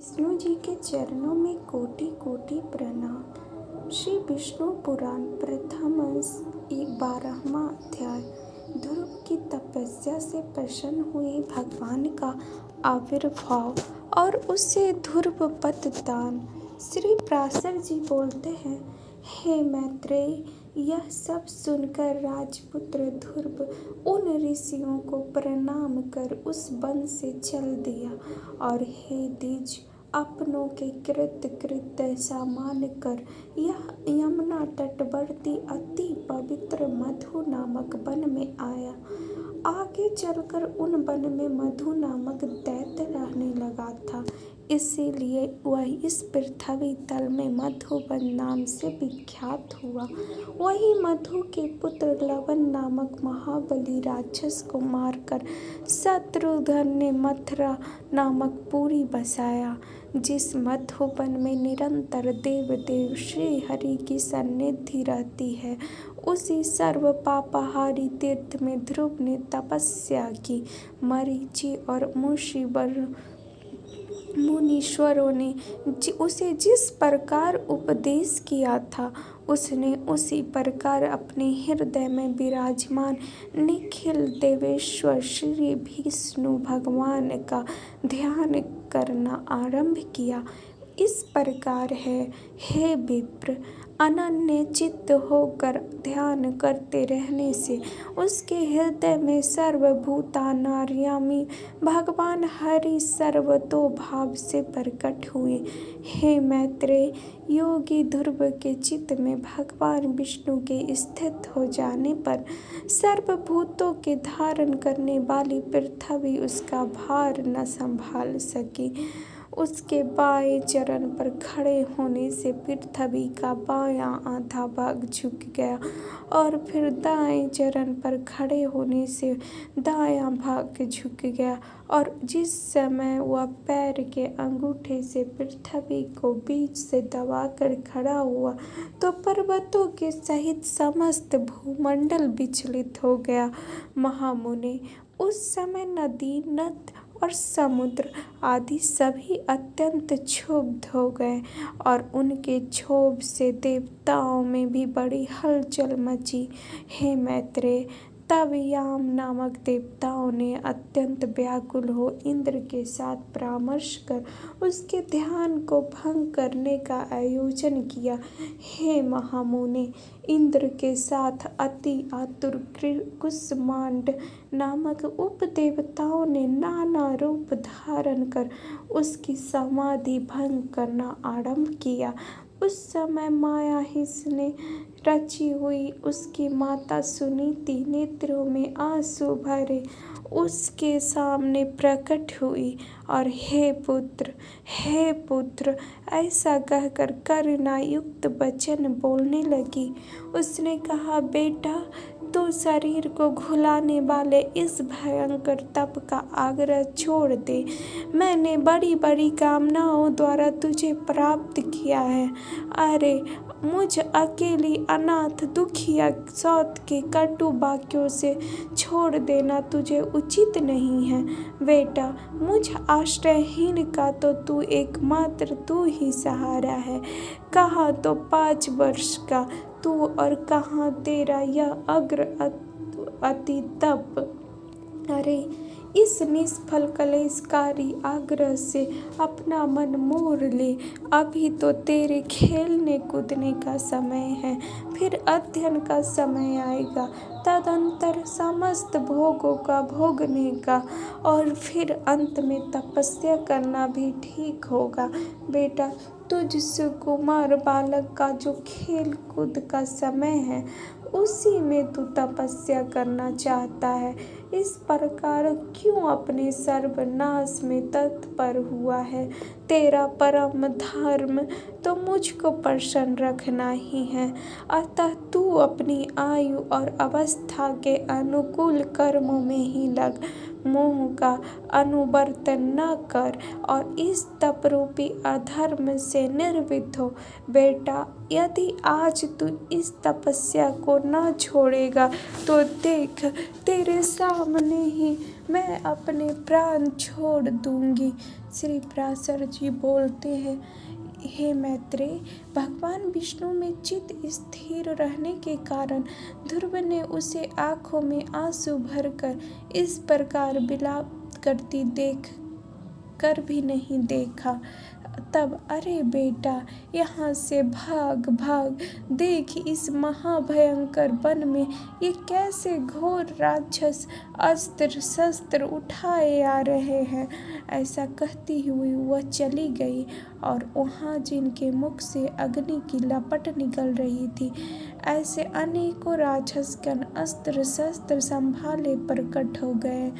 विष्णु जी के चरणों में कोटि कोटि प्रणाम। श्री विष्णु पुराण प्रथम 12वां अध्याय। ध्रुव की तपस्या से प्रसन्न हुए भगवान का आविर्भाव और उससे ध्रुव पद दान। श्री पराशर जी बोलते हैं, हे मैत्रेय, यह सब सुनकर राजपुत्र ध्रुव उन ऋषियों को प्रणाम कर उस वन से चल दिया और हे द्विज, अपनों के कृत्य सामान कर यह यमुना तटवर्ती अति पवित्र मधु नामक वन में आया। आगे चलकर उन वन में मधु नामक दैत्य रहने लगा था, इसीलिए वह इस पृथ्वी तल में मधुवन नाम से विख्यात हुआ। वही मधु के पुत्र लवन नामक महाबली राक्षस को मारकर शत्रुघ्न ने मथुरा नामक पुरी बसाया। जिस मधुवन में निरंतर देव श्री हरि की सन्निधि रहती है, उसी सर्व पापहारी तीर्थ में ध्रुव ने तपस्या की। मरीचि और मुनीश्वरों ने उसे जिस प्रकार उपदेश किया था, उसने उसी प्रकार अपने हृदय में विराजमान निखिल देवेश्वर श्री विष्णु भगवान का ध्यान करना आरंभ किया। इस प्रकार है, हे विप्र, अनन्य चित्त होकर ध्यान करते रहने से उसके हृदय में सर्वभूतानार्यामी भगवान हरि सर्वतोभाव से प्रकट हुए। हे मैत्रेय, योगी ध्रुव के चित्त में भगवान विष्णु के स्थित हो जाने पर सर्वभूतों के धारण करने वाली पृथ्वी उसका भार न संभाल सकी। उसके बाएं चरण पर खड़े होने से पृथ्वी का बायां आधा भाग झुक गया और फिर दाएं चरण पर खड़े होने से दायां भाग झुक गया, और जिस समय वह पैर के अंगूठे से पृथ्वी को बीच से दबाकर खड़ा हुआ तो पर्वतों के सहित समस्त भूमंडल विचलित हो गया। महामुने, उस समय नदी, नद और समुद्र आदि सभी अत्यंत क्षुब्ध हो गए और उनके क्षोभ से देवताओं में भी बड़ी हलचल मची। हे मैत्रेय, तब याम नामक देवताओं ने अत्यंत व्याकुल हो इंद्र के साथ परामर्श कर उसके ध्यान को भंग करने का आयोजन किया। हे महामुने, इंद्र के साथ अति आतुर कुसमांड नामक उपदेवताओं ने नाना रूप धारण कर उसकी समाधि भंग करना आरंभ किया। उस समय मायाहिस ने रची हुई उसकी माता सुनीति नेत्रों में आंसू भरे उसके सामने प्रकट हुई और हे पुत्र, ऐसा कहकर करुणा युक्त वचन बोलने लगी। उसने कहा, बेटा, तू शरीर को घुलाने वाले इस भयंकर तप का आग्रह छोड़ दे। मैंने बड़ी बड़ी कामनाओं द्वारा तुझे प्राप्त किया है। अरे, मुझ अकेली अनाथ दुखिया सौत के कटु वाक्यों से छोड़ देना तुझे उचित नहीं है। बेटा, मुझ आश्रयहीन का तो तू ही सहारा है। कहाँ तो 5 वर्ष का तू और कहाँ तेरा यह अग्र अति तप। अरे, इस निष्फल कलेशकारी आग्रह से अपना मन मोड़ ले। अभी तो तेरे खेलने कूदने का समय है, फिर अध्ययन का समय आएगा, तदंतर समस्त भोगों का भोगने का, और फिर अंत में तपस्या करना भी ठीक होगा। बेटा, तुझ सुकुमार बालक का जो खेल कूद का समय है, उसी में तू तपस्या करना चाहता है। इस प्रकार क्यों अपने सर्वनाश में तत्पर हुआ है? तेरा परम धर्म तो मुझको प्रसन्न रखना ही है, अतः तू अपनी आयु और अवस्था के अनुकूल कर्मों में ही लग। मोह का अनुवर्तन न कर और इस तप रूपी अधर्म से निर्भीत हो। बेटा, यदि आज तू इस तपस्या को न छोड़ेगा तो देख, तेरे सामने ही मैं अपने प्राण छोड़ दूंगी। श्री पराशर जी बोलते हैं, हे मैत्रेय, भगवान विष्णु में चित्त स्थिर रहने के कारण ध्रुव ने उसे आंखों में आंसू भरकर इस प्रकार विलाप करती देख कर भी नहीं देखा। तब, अरे बेटा, यहाँ से भाग भाग, देख इस महाभयंकर वन में ये कैसे घोर राक्षस अस्त्र शस्त्र उठाए आ रहे हैं। ऐसा कहती हुई वह चली गई और वहाँ जिनके मुख से अग्नि की लपट निकल रही थी, ऐसे अनेकों राक्षसगण अस्त्र शस्त्र संभाले प्रकट हो गए।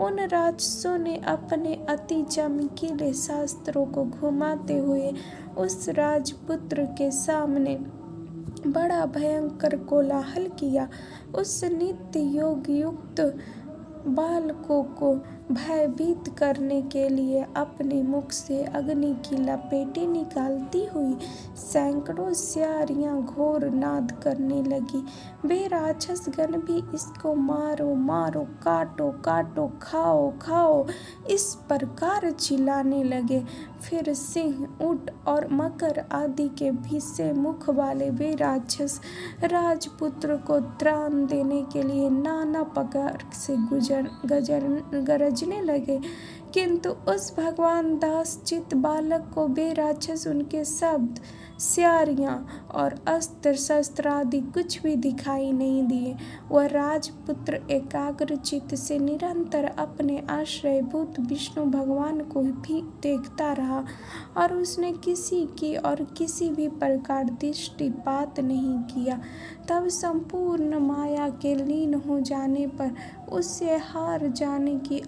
उन राक्षसों ने अपने अति चमकीले शास्त्रों को घुमाते हुए उस राजपुत्र के सामने बड़ा भयंकर कोलाहल किया। उस नित्य योग युक्त बालकों को भयभीत करने के लिए अपने मुख से अग्नि की लपेटें निकालती हुई सैकड़ों स्यारियां घोर नाद करने लगी। वे राक्षसगण भी इसको मारो मारो, काटो काटो, खाओ खाओ, इस प्रकार चिल्लाने लगे। फिर सिंह, ऊंट और मकर आदि के भीषे मुख वाले वे राक्षस राजपुत्र को त्राण देने के लिए नाना प्रकार से गरजने लगे, किंतु उस भगवान दास चित बालक को वे राक्षस उनके शब्द, स्यारियां और अस्त्र शस्त्र आदि कुछ भी दिखाई नहीं दिए। वह राजपुत्र एकाग्र चित्त से निरंतर अपने आश्रयभूत विष्णु भगवान को भी देखता रहा और उसने किसी की और किसी भी प्रकार दृष्टिपात नहीं किया। तब संपूर्ण माया के लीन हो जाने पर उससे हार जाने की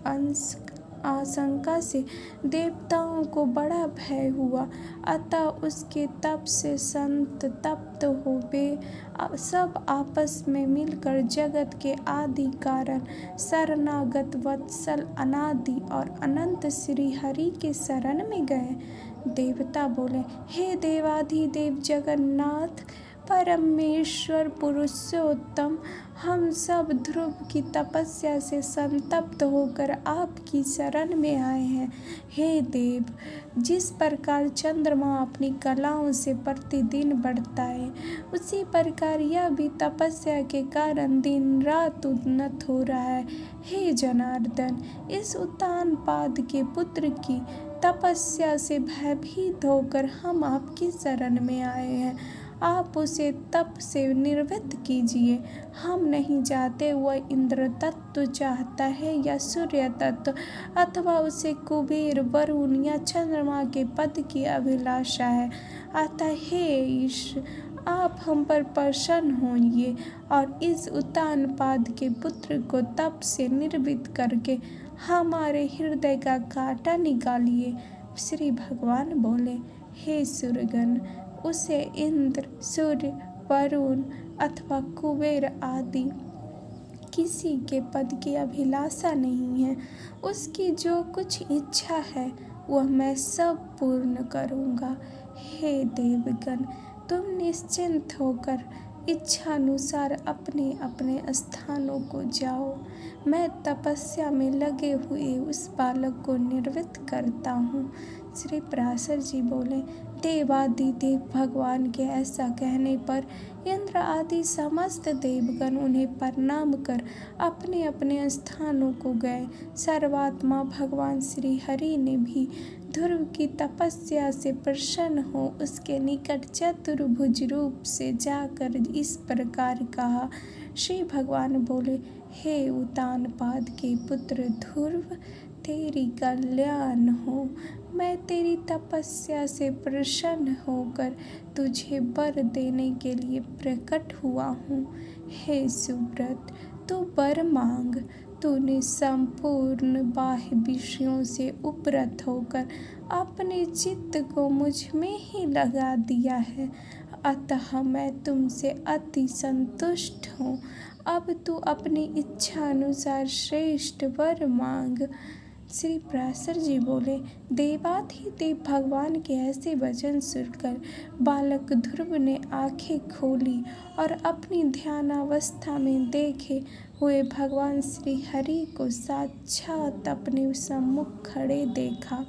आशंका से देवताओं को बड़ा भय हुआ। अतः उसके तप से संतप्त हो वे सब आपस में मिलकर जगत के आदि कारण शरणागत वत्सल अनादि और अनंत श्री हरि के शरण में गए। देवता बोले, हे देवाधिदेव जगन्नाथ परमेश्वर पुरुषोत्तम, हम सब ध्रुव की तपस्या से संतप्त होकर आपकी शरण में आए हैं। हे देव, जिस प्रकार चंद्रमा अपनी कलाओं से प्रतिदिन बढ़ता है, उसी प्रकार यह भी तपस्या के कारण दिन रात उन्नत हो रहा है। हे जनार्दन, इस उत्तानपाद के पुत्र की तपस्या से भयभीत होकर हम आपकी शरण में आए हैं। आप उसे तप से निर्वृत्त कीजिए। हम नहीं चाहते वह इंद्र तत्व चाहता है या सूर्य तत्व, अथवा उसे कुबेर, वरुण या चंद्रमा के पद की अभिलाषा है। अतः हे ईश, आप हम पर प्रसन्न होइए और इस उत्तानपाद के पुत्र को तप से निर्वृत्त करके हमारे हृदय का कांटा निकालिए। श्री भगवान बोले, हे सुरगण, उसे इंद्र, सूर्य, वरुण अथवा कुबेर आदि किसी के पद की अभिलाषा नहीं है। उसकी जो कुछ इच्छा है वह मैं सब पूर्ण करूँगा। हे देवगण, तुम निश्चिंत होकर इच्छानुसार अपने अपने स्थानों को जाओ। मैं तपस्या में लगे हुए उस बालक को निर्वृत्त करता हूँ। श्री पराशर जी बोले, देवादिदेव भगवान के ऐसा कहने पर इंद्र आदि समस्त देवगण उन्हें प्रणाम कर अपने अपने स्थानों को गए। सर्वात्मा भगवान श्री हरि ने भी ध्रुव की तपस्या से प्रसन्न हो उसके निकट चतुर्भुज रूप से जाकर इस प्रकार कहा। श्री भगवान बोले, हे उत्तानपाद के पुत्र ध्रुव, तेरी कल्याण हो। मैं तेरी तपस्या से प्रसन्न होकर तुझे वर देने के लिए प्रकट हुआ हूँ। हे सुव्रत, तू वर मांग। तूने संपूर्ण बाह्य विषयों से उपरत होकर अपने चित्त को मुझ में ही लगा दिया है। अतः मैं तुमसे अति संतुष्ट हूँ। अब तू अपनी इच्छा अनुसार श्रेष्ठ वर मांग। श्री पराशर जी बोले, देवाधिदेव भगवान के ऐसे वचन सुनकर बालक ध्रुव ने आंखें खोली और अपनी ध्यानावस्था में देखे हुए भगवान श्री हरि को साक्षात अपने सम्मुख खड़े देखा।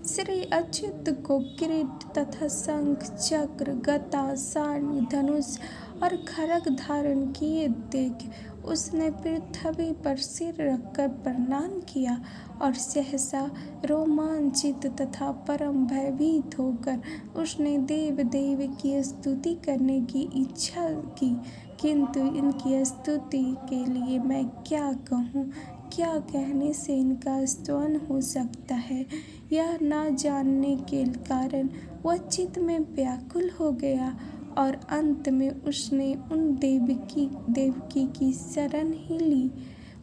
श्री अच्युत को किरीट तथा शंख चक्र गदा सारणी धनुष और खड्ग धारण किए देख उसने पृथ्वी पर सिर रखकर प्रणाम किया और सहसा रोमांचित तथा परम भयभीत होकर उसने देव देव की स्तुति करने की इच्छा की। किंतु इनकी स्तुति के लिए मैं क्या कहूँ, क्या कहने से इनका स्तवन हो सकता है, यह न जानने के कारण वह चित्त में व्याकुल हो गया और अंत में उसने उन देवकी की शरण ही ली।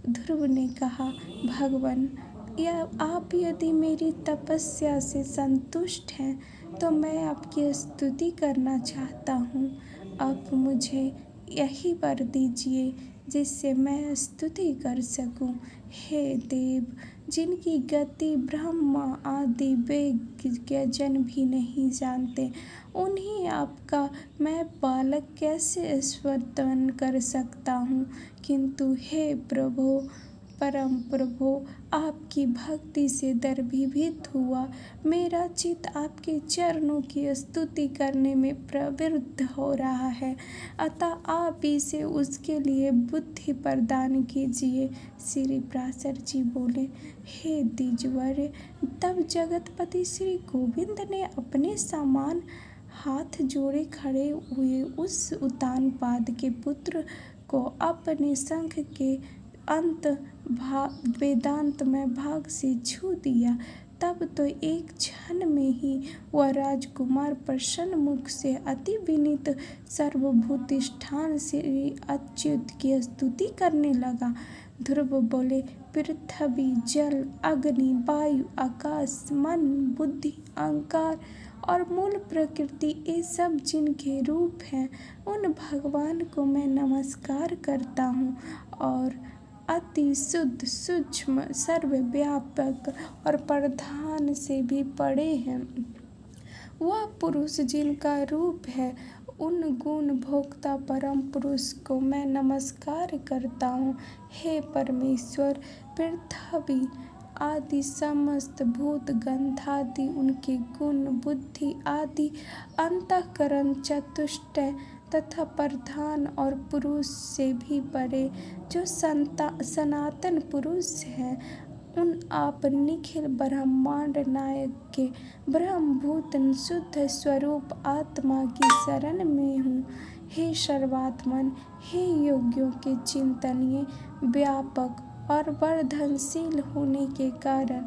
ध्रुव ने कहा, भगवान, आप यदि मेरी तपस्या से संतुष्ट हैं तो मैं आपकी स्तुति करना चाहता हूँ। आप मुझे यही वर दीजिए जिससे मैं स्तुति कर सकूं। हे देव, जिनकी गति ब्रह्मा आदि वैज्ञजन भी नहीं जानते, उन्हीं आपका मैं बालक कैसे स्मरण कर सकता हूँ। किंतु हे प्रभो, परम प्रभो, आपकी भक्ति से दर्भिभूत हुआ मेरा चित्त आपके चरणों की स्तुति करने में प्रवृत्त हो रहा है, अतः आप इसे उसके लिए बुद्धि प्रदान कीजिए। श्री पराशर जी बोले, हे द्विजवर्य, तब जगतपति श्री गोविंद ने अपने समान हाथ जोड़े खड़े हुए उस उत्तानपाद के पुत्र को अपने शंख के अंत वेदांत में भाग से छू दिया। तब तो एक क्षण में ही वह राजकुमार प्रसन्न मुख से अति विनीत सर्वभूतिष्ठान श्री अच्युत की स्तुति करने लगा। ध्रुव बोले, पृथ्वी, जल, अग्नि, वायु, आकाश, मन, बुद्धि, अहंकार और मूल प्रकृति, ये सब जिनके रूप हैं, उन भगवान को मैं नमस्कार करता हूँ और अति शुद्ध, सूक्ष्म, सर्वव्यापक और प्रधान से भी परे हैं। वह पुरुष जिनका रूप है, उन गुण भोक्ता परम पुरुष को मैं नमस्कार करता हूँ। हे परमेश्वर, पृथ्वी आदि समस्त भूत गंधादि उनके गुण, बुद्धि आदि अंतःकरण, चतुष्टय तथा प्रधान और पुरुष से भी परे जो सनातन पुरुष हैं, उन आप निखिल ब्रह्मांड नायक के ब्रह्मभूत शुद्ध स्वरूप आत्मा की शरण में हूँ। हे सर्वात्मन, हे योगियों के चिंतनीय, व्यापक और वर्धनशील होने के कारण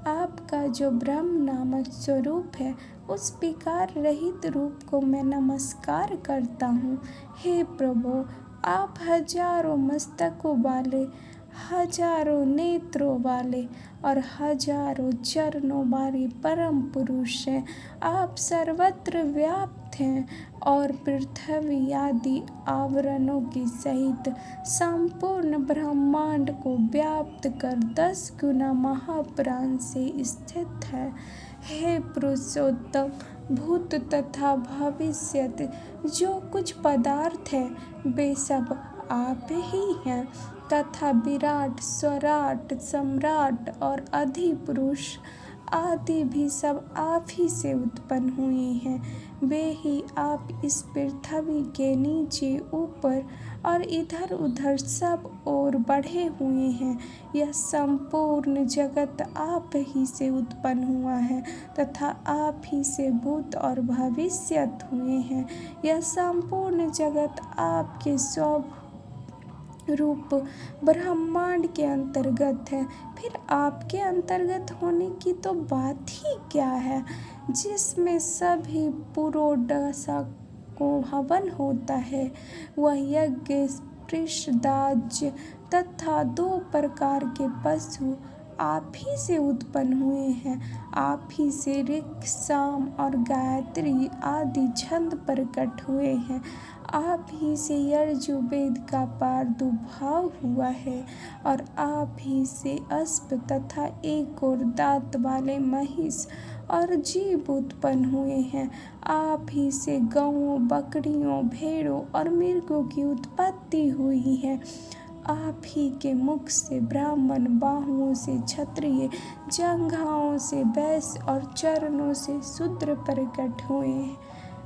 आपका जो ब्रह्म नामक स्वरूप है, उस विकार रहित रूप को मैं नमस्कार करता हूँ। हे प्रभु, आप हजारों मस्तकों वाले, हजारों नेत्रों वाले और हजारों चरणों वाले परम पुरुष हैं। आप सर्वत्र व्याप्त हैं और पृथ्वी आदि आवरणों के सहित संपूर्ण ब्रह्मांड को व्याप्त कर 10 गुना महाप्राण से स्थित है। हे पुरुषोत्तम, भूत तथा भविष्यत जो कुछ पदार्थ है, वे सब आप ही हैं तथा विराट, स्वराट, सम्राट और अधिपुरुष आदि भी सब आप ही से उत्पन्न हुए हैं। वे ही आप इस पृथ्वी के नीचे, ऊपर और इधर उधर सब ओर बढ़े हुए हैं। यह संपूर्ण जगत आप ही से उत्पन्न हुआ है तथा आप ही से भूत और भविष्यत हुए हैं। यह संपूर्ण जगत आपके रूप ब्रह्मांड के अंतर्गत है। फिर आपके अंतर्गत होने की तो बात ही क्या है, जिसमें सभी पुरोडाशा को हवन होता है। वह यज्ञ, पृषदाज्य तथा 2 प्रकार के पशु आप ही से उत्पन्न हुए हैं। आप ही से ऋक्, साम और गायत्री आदि छंद प्रकट हुए हैं। आप ही से यजुर्वेद का प्रादुर्भाव हुआ है और आप ही से अश्व तथा एक और दांत वाले महिष और जीव उत्पन्न हुए हैं। आप ही से गौओं, बकरियों, भेड़ों और मृगों की उत्पत्ति हुई है। आप ही के मुख से ब्राह्मण, बाहुओं से क्षत्रिय, जंघाओं से वैश्य और चरणों से शूद्र प्रकट हुए हैं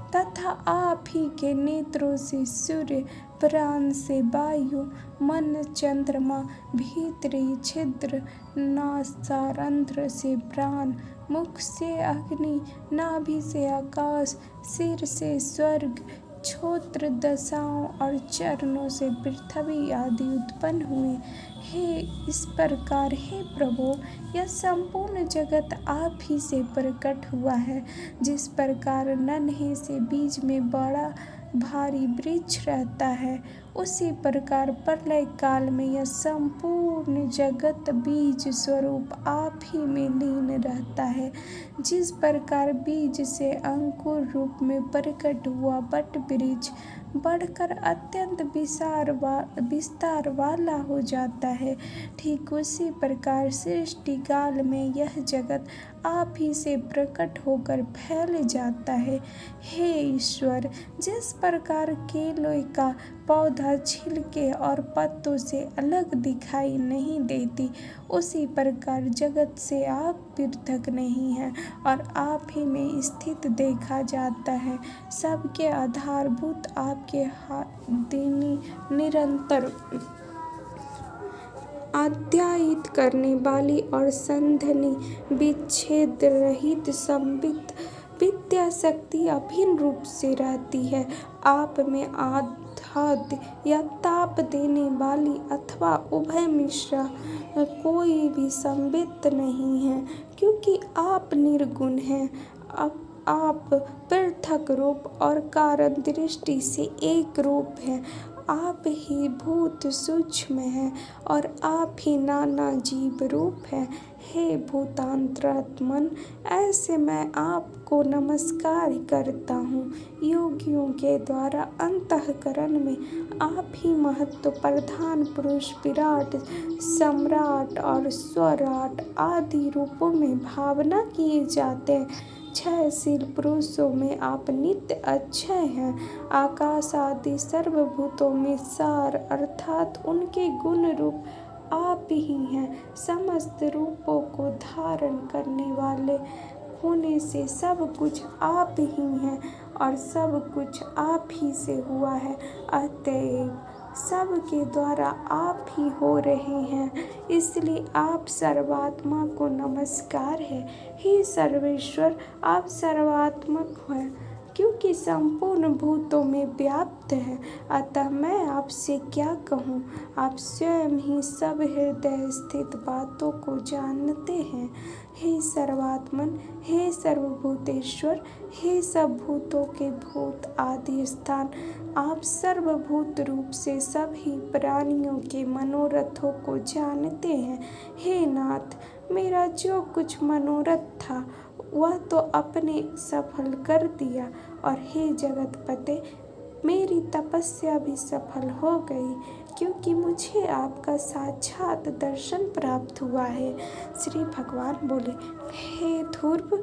तथा आप ही के नेत्रों से सूर्य, प्राण से वायु, मन चंद्रमा, भीतरी छिद्र, नासारंध्र से प्राण, मुख से अग्नि, नाभि से आकाश, सिर से स्वर्ग, क्षोत्र दशाओं और चरणों से पृथ्वी आदि उत्पन्न हुए। हे इस प्रकार हे प्रभु, यह संपूर्ण जगत आप ही से प्रकट हुआ है। जिस प्रकार नन्हे से बीज में बड़ा भारी वृक्ष रहता है, उसी प्रकार प्रलय काल में यह संपूर्ण जगत बीज स्वरूप आप ही में लीन रहता है। जिस प्रकार बीज से अंकुर रूप में प्रकट हुआ वट वृक्ष बढ़कर अत्यंत विस्तार वाला हो जाता है, ठीक उसी प्रकार सृष्टि काल में यह जगत आप ही से प्रकट होकर फैल जाता है। हे ईश्वर, जिस प्रकार केले का पौधा छिलके और पत्तों से अलग दिखाई नहीं देती, उसी प्रकार जगत से आप पृथक नहीं हैं और आप ही में स्थित देखा जाता है। सबके आधारभूत आपके निरंतर अध्यायित करने वाली और संधनी विच्छेद रहित संबित विद्या शक्ति अभिन्न रूप से रहती है। आप में आह्लाद या ताप देने वाली अथवा उभय मिश्रा कोई भी संबित नहीं है, क्योंकि आप निर्गुण हैं। आप पृथक रूप और कारण दृष्टि से एक रूप हैं। आप ही भूत सूक्ष्म हैं और आप ही नाना जीव रूप हैं। हे भूतांतरात्मन, ऐसे मैं आपको नमस्कार करता हूँ। योगियों के द्वारा अंतःकरण में आप ही महत्व प्रधान पुरुष, विराट, सम्राट और स्वराट आदि रूपों में भावना किए जाते हैं। क्षयशील पुरुषों में आप नित्य अक्षय हैं। आकाश आदि सर्वभूतों में सार अर्थात उनके गुण रूप आप ही हैं। समस्त रूपों को धारण करने वाले होने से सब कुछ आप ही हैं और सब कुछ आप ही से हुआ है, अतएव सब के द्वारा आप ही हो रहे हैं। इसलिए आप सर्वात्मा को नमस्कार है। हे सर्वेश्वर, आप सर्वात्मक हैं क्योंकि संपूर्ण भूतों में व्याप्त है। अतः मैं आपसे क्या कहूँ, आप स्वयं ही सब हृदय स्थित बातों को जानते हैं। हे सर्वात्मन, हे सर्वभूतेश्वर, हे सब भूतों के भूत आदि स्थान, आप सर्वभूत रूप से सभी प्राणियों के मनोरथों को जानते हैं। हे नाथ, मेरा जो कुछ मनोरथ था वह तो अपने सफल कर दिया, और हे जगतपते, मेरी तपस्या भी सफल हो गई, क्योंकि मुझे आपका साक्षात दर्शन प्राप्त हुआ है। श्री भगवान बोले, हे ध्रुव,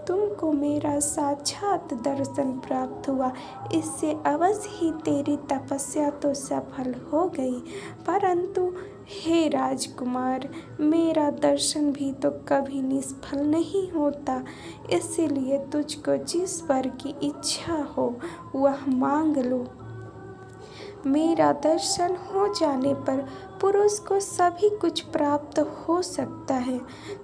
तुमको मेरा साक्षात दर्शन प्राप्त हुआ, इससे अवश्य ही तेरी तपस्या तो सफल हो गई। परंतु हे राजकुमार, मेरा दर्शन भी तो कभी निष्फल नहीं होता, इसलिए तुझको जिस वर की इच्छा हो वह मांग लो। मेरा दर्शन हो जाने पर पुरुष को सभी कुछ प्राप्त हो सकता है।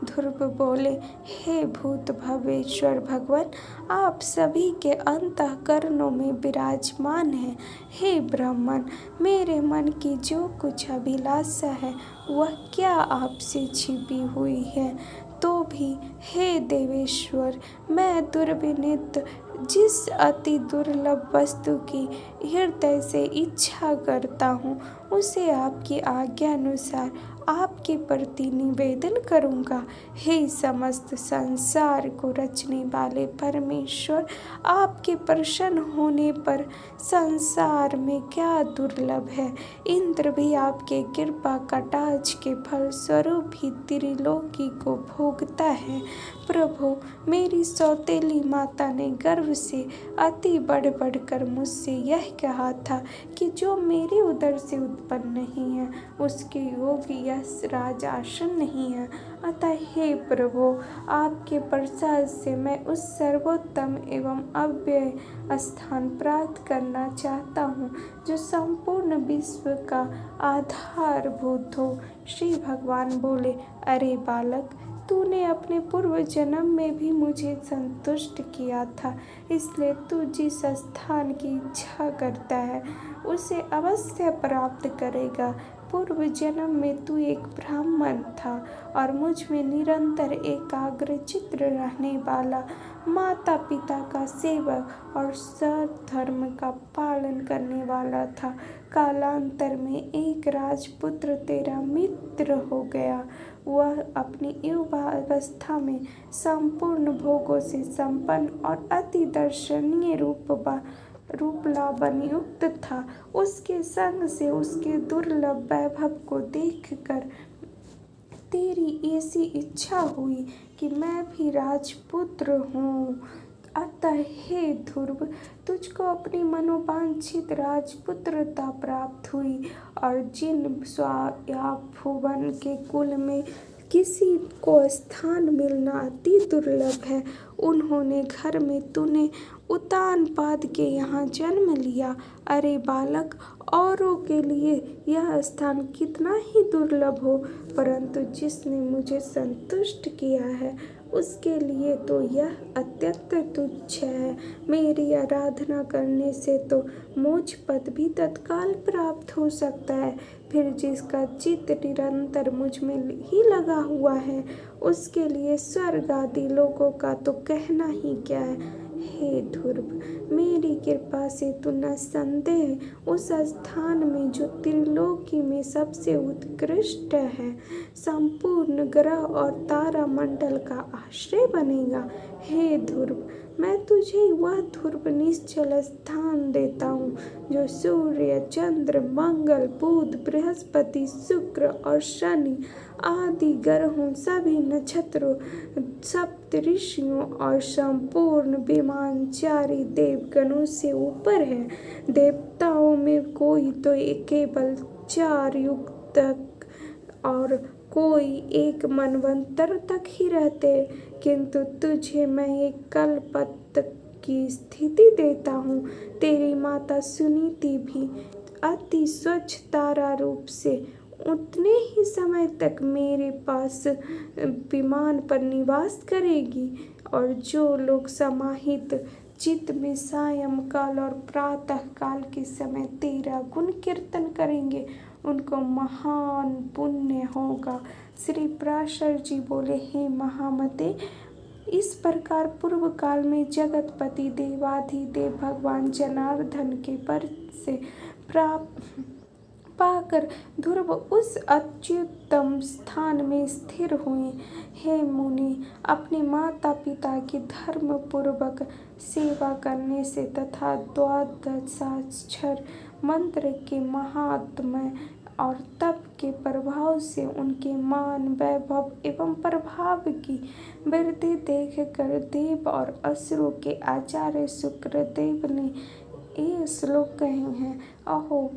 ध्रुव बोले, हे भूत भवेश्वर भगवान, आप सभी के अंतःकरणों में विराजमान हैं। हे ब्राह्मण, मेरे मन की जो कुछ अभिलाषा है वह क्या आपसे छिपी हुई है? तो भी हे देवेश्वर, मैं दुर्विनीत जिस अति दुर्लभ वस्तु की हृदय से इच्छा करता हूँ, उसे आपकी आज्ञा अनुसार आपके प्रति निवेदन करूँगा। हे समस्त संसार को रचने वाले परमेश्वर, आपके प्रसन्न होने पर संसार में क्या दुर्लभ है। इंद्र भी आपके कृपा कटाक्ष के फलस्वरूप ही त्रिलोकी को भोगता है। प्रभु, मेरी सौतेली माता ने गर्व से अति बढ़ कर मुझसे यह कहा था कि जो मेरे उदर से उत्पन्न नहीं है उसके योग्य यह राजासन नहीं है। अतः हे प्रभु, आपके प्रसाद से मैं उस सर्वोत्तम एवं अव्यय स्थान प्राप्त करना चाहता हूँ जो संपूर्ण विश्व का आधारभूत हो। श्री भगवान बोले, अरे बालक, तूने अपने पूर्व जन्म में भी मुझे संतुष्ट किया था, इसलिए तू जिस स्थान की इच्छा करता है उसे अवश्य प्राप्त करेगा। पूर्व जन्म में तू एक ब्राह्मण था और मुझ में निरंतर एकाग्रचित्त रहने वाला, माता पिता का सेवक और सधर्म का पालन करने वाला था। कालांतर में एक राजपुत्र तेरा मित्र हो गया। वह अपनी युवावस्था में संपूर्ण भोगों से संपन्न और अति दर्शनीय रूप लावण्य युक्त था। उसके संग से उसके दुर्लभ वैभव को देखकर तेरी ऐसी इच्छा हुई कि मैं भी राजपुत्र हूँ। अतः हे ध्रुव, तुझको अपनी मनोवांछित राजपुत्रता प्राप्त हुई और जिन स्वायत्त के कुल में किसी को स्थान मिलना अति दुर्लभ है, उन्होंने घर में तूने उत्तानपाद के यहाँ जन्म लिया। अरे बालक, औरों के लिए यह स्थान कितना ही दुर्लभ हो, परंतु जिसने मुझे संतुष्ट किया है उसके लिए तो यह अत्यंत तुच्छ है। मेरी आराधना करने से तो मोक्ष पद भी तत्काल प्राप्त हो सकता है। फिर जिसका चित्त निरंतर मुझ में ही लगा हुआ है उसके लिए स्वर्ग आदि लोगों का तो कहना ही क्या है। हे ध्रुव, मेरी कृपा से तू निसंदेह उस स्थान में जो त्रिलोकी में सबसे उत्कृष्ट है, संपूर्ण ग्रह और तारा मंडल का आश्रय बनेगा। हे ध्रुव, मैं तुझे वह ध्रुव निश्चल स्थान देता हूँ जो सूर्य, चंद्र, मंगल, बुध, बृहस्पति, शुक्र और शनि आदि ग्रहों, सभी नक्षत्रों, सप्त ऋषियों और संपूर्ण विमानचारी देवगणों से ऊपर है। देवताओं में कोई तो केवल 4 युग तक और कोई एक मनवंतर तक ही रहते, किंतु तुझे मैं एक कल्प तक की स्थिति देता हूँ। तेरी माता सुनीति भी अति स्वच्छ तारा रूप से उतने ही समय तक मेरे पास विमान पर निवास करेगी, और जो लोग समाहित चित्त में सायं काल और प्रातः काल के समय तेरा गुण कीर्तन करेंगे उनको महान पुण्य होगा। श्री पराशर जी बोले, हे महामते, इस प्रकार पूर्व काल में जगतपति देवाधिदेव भगवान जनार्दन के पर से पाकर ध्रुव उस अत्युत्तम स्थान में स्थिर हुए। हे मुनि, अपने माता पिता की धर्म पूर्वक सेवा करने से तथा द्वादशाक्षर मंत्र के महात्म्य और तप के प्रभाव से उनके मान, वैभव एवं प्रभाव की वृद्धि देखकर देव और असुरों के आचार्य शुक्रदेव ने ये श्लोक कहे हैं। अहो,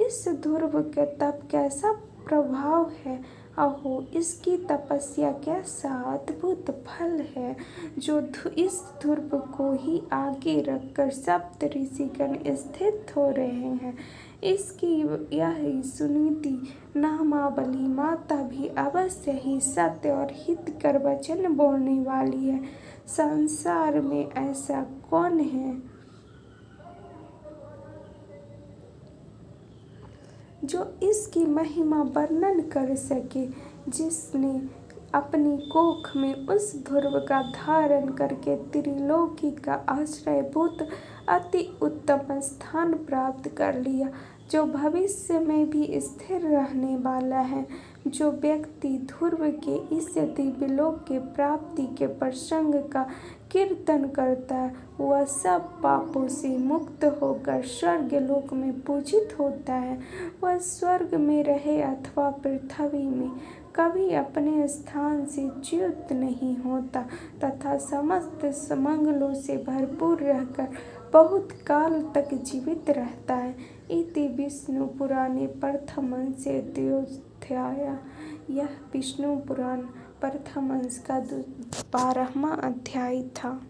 इस ध्रुव का तप कैसा प्रभाव है, अहो इसकी तपस्या कैसा अद्भुत फल है, जो इस ध्रुव को ही आगे रखकर सप्त ऋषिगण स्थित हो रहे हैं। इसकी यह सुनीति नामावली माता भी अवश्य ही सत्य और हितकर वचन बोलने वाली है। संसार में ऐसा कौन है जो इसकी महिमा वर्णन कर सके, जिसने अपनी कोख में उस ध्रुव का धारण करके त्रिलोकी का आश्रयभूत अति उत्तम स्थान प्राप्त कर लिया, जो भविष्य में भी स्थिर रहने वाला है। जो व्यक्ति ध्रुव के इस दिव्यलोक के प्राप्ति के प्रसंग का कीर्तन करता है वह सब पापों से मुक्त होकर स्वर्ग लोक में पूजित होता है। वह स्वर्ग में रहे अथवा पृथ्वी में कभी अपने स्थान से च्युत नहीं होता तथा समस्त सुमंगलों से भरपूर रहकर बहुत काल तक जीवित रहता है। इति विष्णु पुराणे प्रथम अंशे द्वितीयोऽध्याय। यह विष्णु पुराण प्रथम अंश का 12वां अध्याय था।